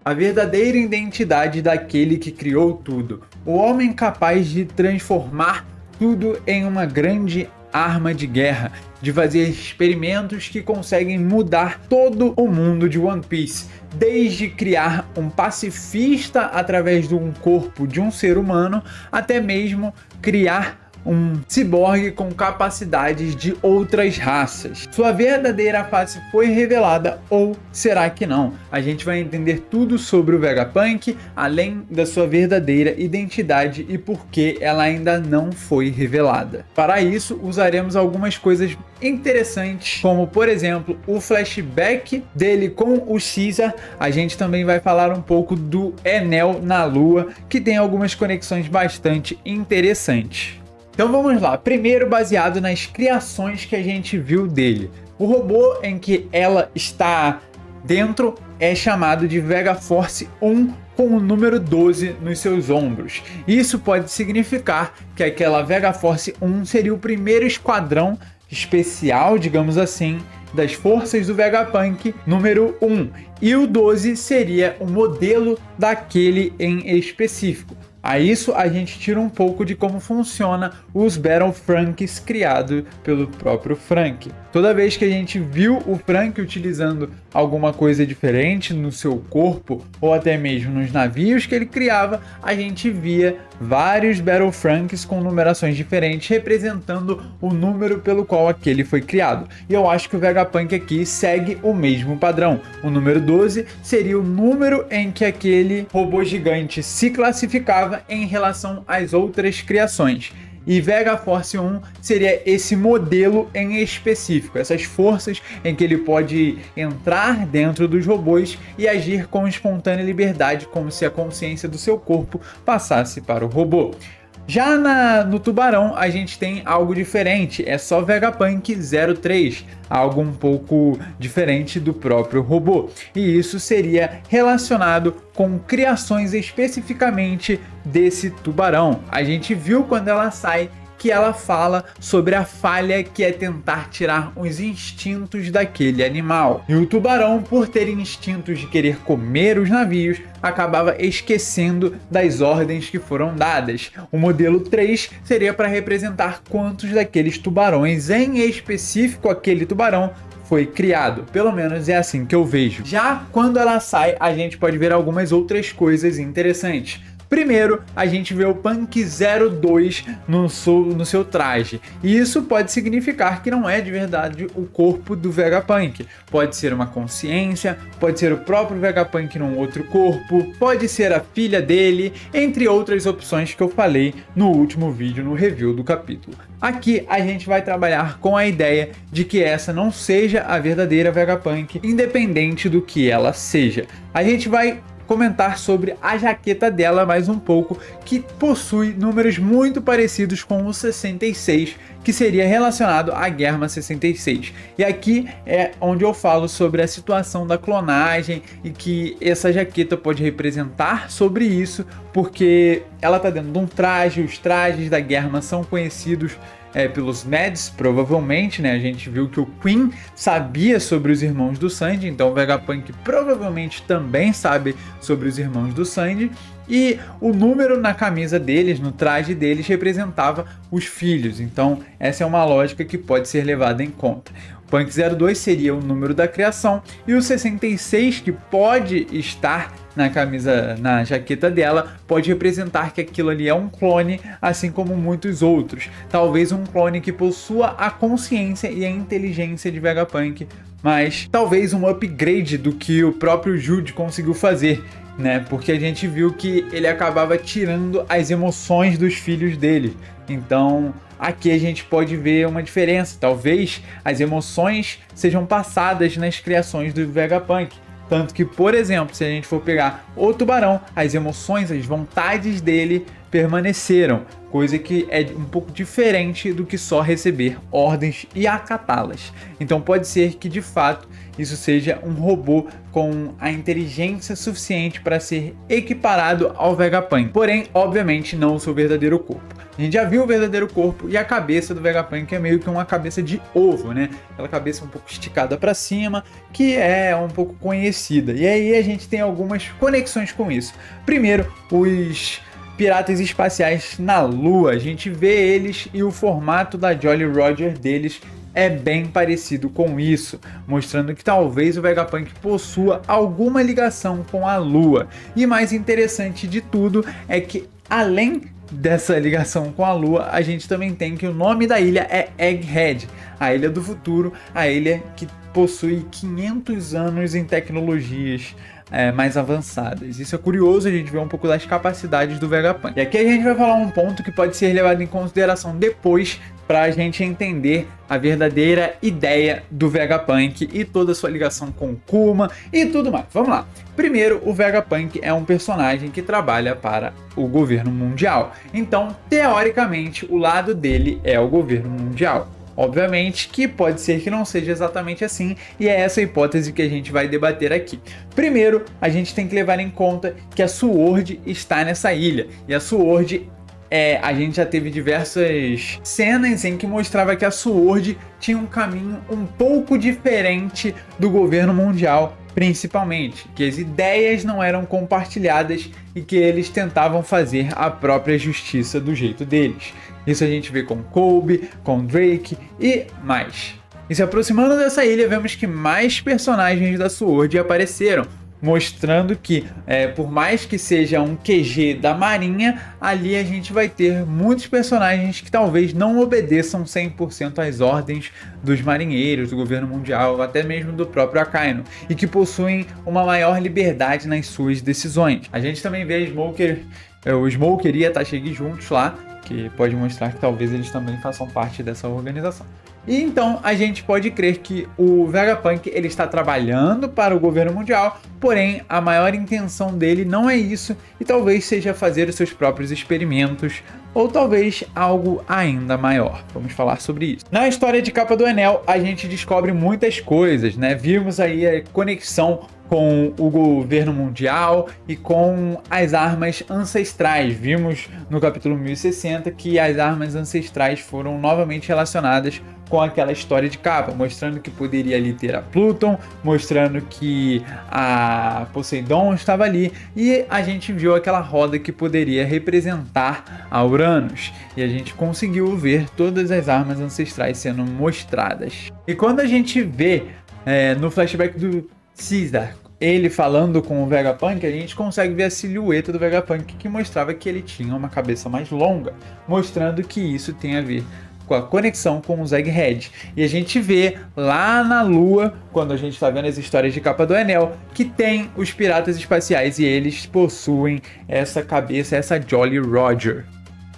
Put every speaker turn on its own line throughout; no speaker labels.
a verdadeira identidade daquele que criou tudo, o homem capaz de transformar tudo em uma grande arma de guerra, de fazer experimentos que conseguem mudar todo o mundo de One Piece, desde criar um pacifista através de um corpo de um ser humano, até mesmo criar um ciborgue com capacidades de outras raças. Sua verdadeira face foi revelada, ou será que não? A gente vai entender tudo sobre o Vegapunk, além da sua verdadeira identidade e por que ela ainda não foi revelada. Para isso, usaremos algumas coisas interessantes, como por exemplo o flashback dele com o Caesar. A gente também vai falar um pouco do Enel na Lua, que tem algumas conexões bastante interessantes. Então vamos lá, primeiro baseado nas criações que a gente viu dele. O robô em que ela está dentro é chamado de Vegaforce 1 com o número 12 nos seus ombros. Isso pode significar que aquela Vegaforce 1 seria o primeiro esquadrão especial, digamos assim, das forças do Vegapunk número 1. E o 12 seria o modelo daquele em específico. A isso a gente tira um pouco de como funciona os Battle Franks criados pelo próprio Frank. Toda vez que a gente viu o Frank utilizando alguma coisa diferente no seu corpo, ou até mesmo nos navios que ele criava, a gente via vários Battle Franks com numerações diferentes, representando o número pelo qual aquele foi criado. E eu acho que o Vegapunk aqui segue o mesmo padrão. O número 12 seria o número em que aquele robô gigante se classificava em relação às outras criações. E Vegaforce 1 seria esse modelo em específico, essas forças em que ele pode entrar dentro dos robôs e agir com espontânea liberdade, como se a consciência do seu corpo passasse para o robô. Já no Tubarão a gente tem algo diferente, é só Vegapunk 03, algo um pouco diferente do próprio robô. E isso seria relacionado com criações especificamente desse tubarão. A gente viu quando ela sai que ela fala sobre a falha que é tentar tirar os instintos daquele animal. E o tubarão, por ter instintos de querer comer os navios, acabava esquecendo das ordens que foram dadas. O modelo 3 seria para representar quantos daqueles tubarões, em específico aquele tubarão, foi criado. Pelo menos é assim que eu vejo. Já quando ela sai, a gente pode ver algumas outras coisas interessantes. Primeiro, a gente vê o Punk 02 no seu traje, e isso pode significar que não é de verdade o corpo do Vegapunk. Pode ser uma consciência, pode ser o próprio Vegapunk num outro corpo, pode ser a filha dele, entre outras opções que eu falei no último vídeo no review do capítulo. Aqui a gente vai trabalhar com a ideia de que essa não seja a verdadeira Vegapunk, independente do que ela seja. A gente vai comentar sobre a jaqueta dela mais um pouco, que possui números muito parecidos com o 66, que seria relacionado à Germa 66. E aqui é onde eu falo sobre a situação da clonagem e que essa jaqueta pode representar sobre isso, porque ela está dentro de um traje, os trajes da Germa são conhecidos pelos Mads, provavelmente, né? A gente viu que o Queen sabia sobre os irmãos do Sanji, então o Vegapunk provavelmente também sabe sobre os irmãos do Sanji. E o número na camisa deles, no traje deles, representava os filhos. Então essa é uma lógica que pode ser levada em conta. O Punk 02 seria o número da criação, e o 66, que pode estar na camisa, na jaqueta dela, pode representar que aquilo ali é um clone, assim como muitos outros. Talvez um clone que possua a consciência e a inteligência de Vegapunk, mas talvez um upgrade do que o próprio Jude conseguiu fazer, né? Porque a gente viu que ele acabava tirando as emoções dos filhos dele. Então aqui a gente pode ver uma diferença. Talvez as emoções sejam passadas nas criações do Vegapunk. Tanto que, por exemplo, se a gente for pegar o tubarão, as emoções, as vontades dele permaneceram, coisa que é um pouco diferente do que só receber ordens e acatá-las. Então pode ser que de fato isso seja um robô com a inteligência suficiente para ser equiparado ao Vegapunk, porém obviamente não o seu verdadeiro corpo. A gente já viu o verdadeiro corpo e a cabeça do Vegapunk é meio que uma cabeça de ovo, né? Aquela cabeça um pouco esticada para cima, que é um pouco conhecida. E aí a gente tem algumas conexões com isso. Primeiro, os piratas espaciais na Lua. A gente vê eles e o formato da Jolly Roger deles é bem parecido com isso, mostrando que talvez o Vegapunk possua alguma ligação com a Lua. E mais interessante de tudo é que, além dessa ligação com a Lua, a gente também tem que o nome da ilha é Egghead, a ilha do futuro, a ilha que possui 500 anos em tecnologias mais avançadas. Isso é curioso, a gente vê um pouco das capacidades do Vegapunk. E aqui a gente vai falar um ponto que pode ser levado em consideração depois para a gente entender a verdadeira ideia do Vegapunk e toda a sua ligação com Kuma e tudo mais. Vamos lá. Primeiro, o Vegapunk é um personagem que trabalha para o governo mundial. Então, teoricamente, o lado dele é o governo mundial. Obviamente que pode ser que não seja exatamente assim, e é essa hipótese que a gente vai debater aqui. Primeiro, a gente tem que levar em conta que a SWORD está nessa ilha, e a SWORD a gente já teve diversas cenas em que mostrava que a SWORD tinha um caminho um pouco diferente do governo mundial, principalmente, que as ideias não eram compartilhadas e que eles tentavam fazer a própria justiça do jeito deles. Isso a gente vê com Kobe, com Drake e mais. E se aproximando dessa ilha, vemos que mais personagens da SWORD apareceram, mostrando que, por mais que seja um QG da Marinha, ali a gente vai ter muitos personagens que talvez não obedeçam 100% às ordens dos marinheiros, do governo mundial, até mesmo do próprio Akainu, e que possuem uma maior liberdade nas suas decisões. A gente também vê o Smoker e a Tashigi juntos lá, que pode mostrar que talvez eles também façam parte dessa organização. E então a gente pode crer que o Vegapunk ele está trabalhando para o governo mundial, porém a maior intenção dele não é isso e talvez seja fazer os seus próprios experimentos ou talvez algo ainda maior. Vamos falar sobre isso. Na história de Capa do Enel a gente descobre muitas coisas, né? Vimos aí a conexão com o governo mundial e com as armas ancestrais. Vimos no capítulo 1060 que as armas ancestrais foram novamente relacionadas com aquela história de Capa, mostrando que poderia ali ter a Pluton, mostrando que a Poseidon estava ali, e a gente viu aquela roda que poderia representar a Uranus, e a gente conseguiu ver todas as armas ancestrais sendo mostradas. E quando a gente vê no flashback do Caesar ele falando com o Vegapunk, a gente consegue ver a silhueta do Vegapunk que mostrava que ele tinha uma cabeça mais longa, mostrando que isso tem a ver com a conexão com os Egghead. E a gente vê lá na Lua, quando a gente está vendo as histórias de Capa do Enel, que tem os piratas espaciais e eles possuem essa cabeça, essa Jolly Roger.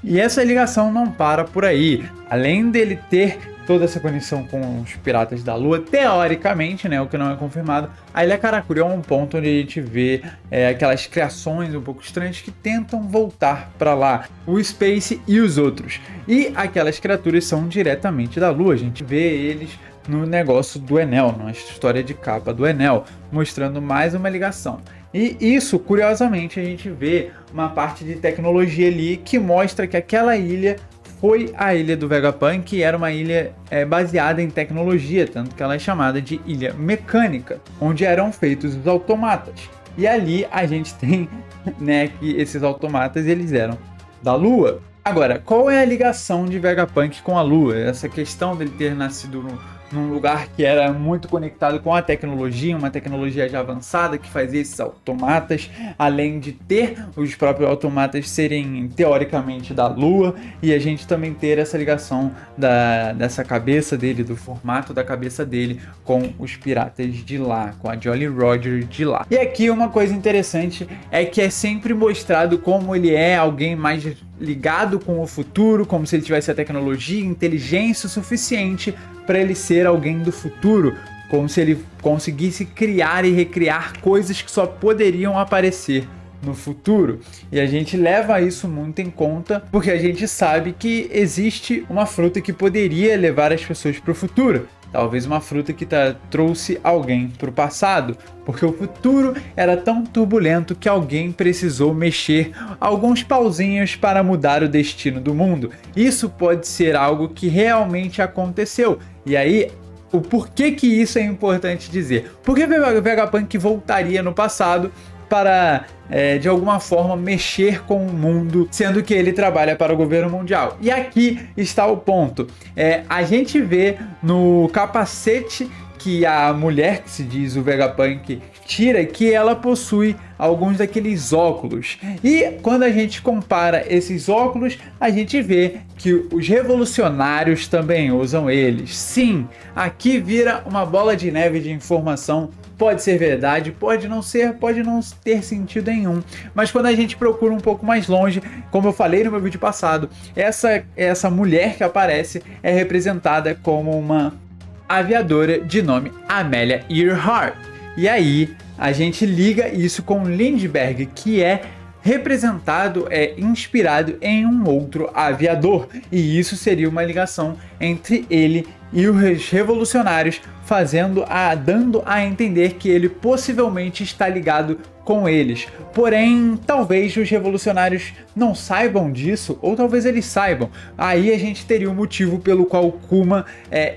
E essa ligação não para por aí. Além dele ter toda essa conexão com os piratas da Lua, teoricamente, né, o que não é confirmado, a Ilha Karakuri é um ponto onde a gente vê aquelas criações um pouco estranhas que tentam voltar para lá, o Space e os outros. E aquelas criaturas são diretamente da Lua, a gente vê eles no negócio do Enel, na história de Capa do Enel, mostrando mais uma ligação. E isso, curiosamente, a gente vê uma parte de tecnologia ali que mostra que aquela ilha foi a ilha do Vegapunk e era uma ilha baseada em tecnologia, tanto que ela é chamada de Ilha Mecânica, onde eram feitos os automatas. E ali a gente tem, né, que esses automatas eles eram da Lua. Agora, qual é a ligação de Vegapunk com a Lua? Essa questão dele ter nascido num lugar que era muito conectado com a tecnologia, uma tecnologia já avançada que fazia esses automatas, além de ter os próprios automatas serem teoricamente da Lua, e a gente também ter essa ligação dessa cabeça dele, do formato da cabeça dele com os piratas de lá, com a Jolly Roger de lá. E aqui uma coisa interessante é que é sempre mostrado como ele é alguém mais ligado com o futuro, como se ele tivesse a tecnologia e inteligência suficiente para ele ser alguém do futuro, como se ele conseguisse criar e recriar coisas que só poderiam aparecer no futuro. E a gente leva isso muito em conta porque a gente sabe que existe uma fruta que poderia levar as pessoas para o futuro. Talvez uma fruta que trouxe alguém para o passado, porque o futuro era tão turbulento que alguém precisou mexer alguns pauzinhos para mudar o destino do mundo. Isso pode ser algo que realmente aconteceu. E aí, o porquê que isso é importante dizer? Porque o Vegapunk voltaria no passado para, de alguma forma, mexer com o mundo, sendo que ele trabalha para o governo mundial. E aqui está o ponto. A gente vê no capacete que a mulher, que se diz o Vegapunk, tira, que ela possui alguns daqueles óculos. E quando a gente compara esses óculos, a gente vê que os revolucionários também usam eles. Sim, aqui vira uma bola de neve de informação. Pode ser verdade, pode não ser, pode não ter sentido nenhum. Mas quando a gente procura um pouco mais longe, como eu falei no meu vídeo passado, essa mulher que aparece é representada como uma aviadora de nome Amelia Earhart. E aí a gente liga isso com Lindbergh, que é representado, inspirado em um outro aviador. E isso seria uma ligação entre ele e os revolucionários, dando a entender que ele possivelmente está ligado com eles. Porém, talvez os revolucionários não saibam disso, ou talvez eles saibam. Aí a gente teria um motivo pelo qual Kuma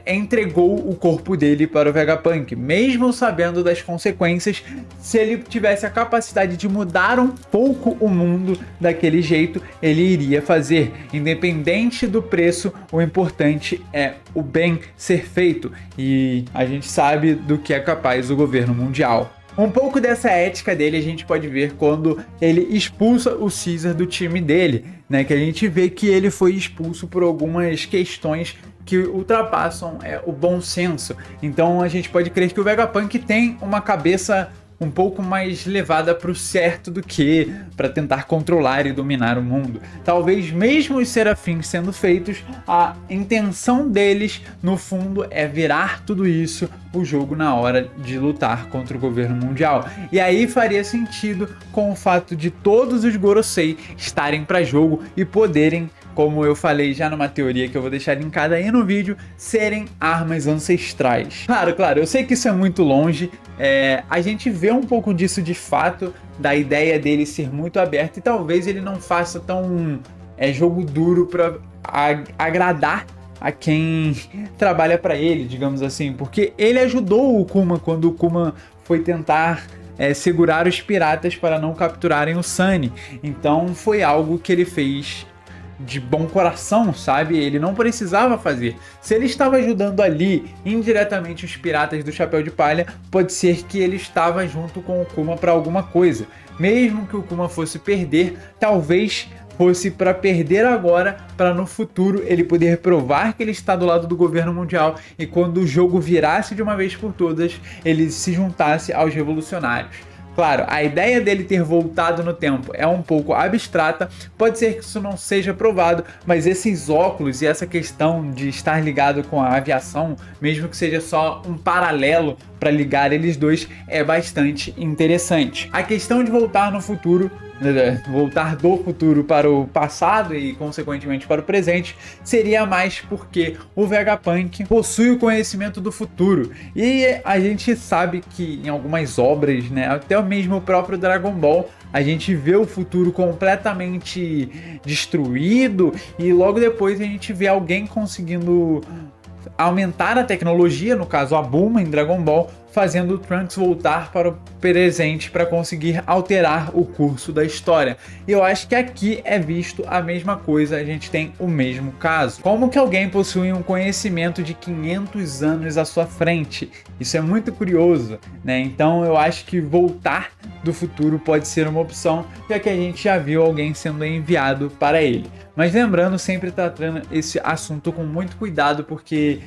entregou o corpo dele para o Vegapunk, mesmo sabendo das consequências. Se ele tivesse a capacidade de mudar um pouco o mundo daquele jeito, ele iria fazer. Independente do preço, o importante é o bem ser feito. E a gente sabe do que é capaz o governo mundial. Um pouco dessa ética dele a gente pode ver quando ele expulsa o Caesar do time dele, né? Que a gente vê que ele foi expulso por algumas questões que ultrapassam o bom senso. Então a gente pode crer que o Vegapunk tem uma cabeça um pouco mais levada para o certo do que para tentar controlar e dominar o mundo. Talvez mesmo os serafins sendo feitos, a intenção deles no fundo é virar tudo isso o jogo na hora de lutar contra o governo mundial. E aí faria sentido com o fato de todos os Gorosei estarem para jogo e poderem, como eu falei já numa teoria que eu vou deixar linkada aí no vídeo, serem armas ancestrais. Claro, eu sei que isso é muito longe, a gente vê um pouco disso de fato, da ideia dele ser muito aberto, e talvez ele não faça tão jogo duro para agradar a quem trabalha para ele, digamos assim, porque ele ajudou o Kuma quando o Kuma foi tentar segurar os piratas para não capturarem o Sunny. Então foi algo que ele fez de bom coração, sabe? Ele não precisava fazer. Se ele estava ajudando ali indiretamente os piratas do Chapéu de Palha, pode ser que ele estava junto com o Kuma para alguma coisa. Mesmo que o Kuma fosse perder, talvez fosse para perder agora, para no futuro ele poder provar que ele está do lado do governo mundial, e quando o jogo virasse de uma vez por todas, ele se juntasse aos revolucionários. Claro, a ideia dele ter voltado no tempo é um pouco abstrata, pode ser que isso não seja provado, mas esses óculos e essa questão de estar ligado com a aviação, mesmo que seja só um paralelo para ligar eles dois, é bastante interessante. A questão de voltar no futuro, voltar do futuro para o passado e consequentemente para o presente, seria mais porque o Vegapunk possui o conhecimento do futuro, e a gente sabe que em algumas obras, né, até mesmo o próprio Dragon Ball, a gente vê o futuro completamente destruído e logo depois a gente vê alguém conseguindo aumentar a tecnologia, no caso a Bulma em Dragon Ball, fazendo o Trunks voltar para o presente para conseguir alterar o curso da história. E eu acho que aqui é visto a mesma coisa, a gente tem o mesmo caso. Como que alguém possui um conhecimento de 500 anos à sua frente? Isso é muito curioso, né? Então eu acho que voltar do futuro pode ser uma opção, já que a gente já viu alguém sendo enviado para ele. Mas lembrando, sempre tratando esse assunto com muito cuidado, porque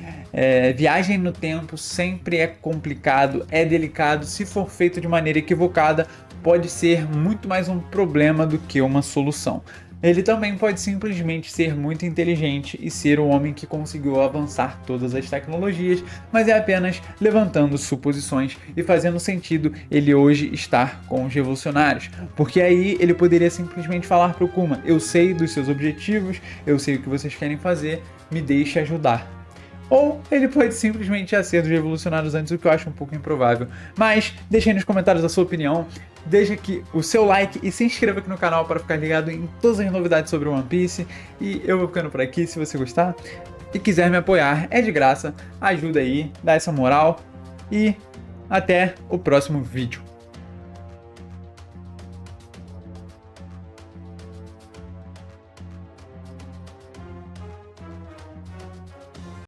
viagem no tempo sempre é complicado, é delicado. Se for feito de maneira equivocada, pode ser muito mais um problema do que uma solução. Ele também pode simplesmente ser muito inteligente e ser o homem que conseguiu avançar todas as tecnologias, mas é apenas levantando suposições e fazendo sentido ele hoje estar com os revolucionários. Porque aí ele poderia simplesmente falar pro Kuma: eu sei dos seus objetivos, eu sei o que vocês querem fazer, me deixe ajudar. Ou ele pode simplesmente já ser dos revolucionários antes, o que eu acho um pouco improvável. Mas deixe aí nos comentários a sua opinião, deixa aqui o seu like e se inscreva aqui no canal para ficar ligado em todas as novidades sobre One Piece. E eu vou ficando por aqui. Se você gostar e quiser me apoiar, é de graça, ajuda aí, dá essa moral e até o próximo vídeo.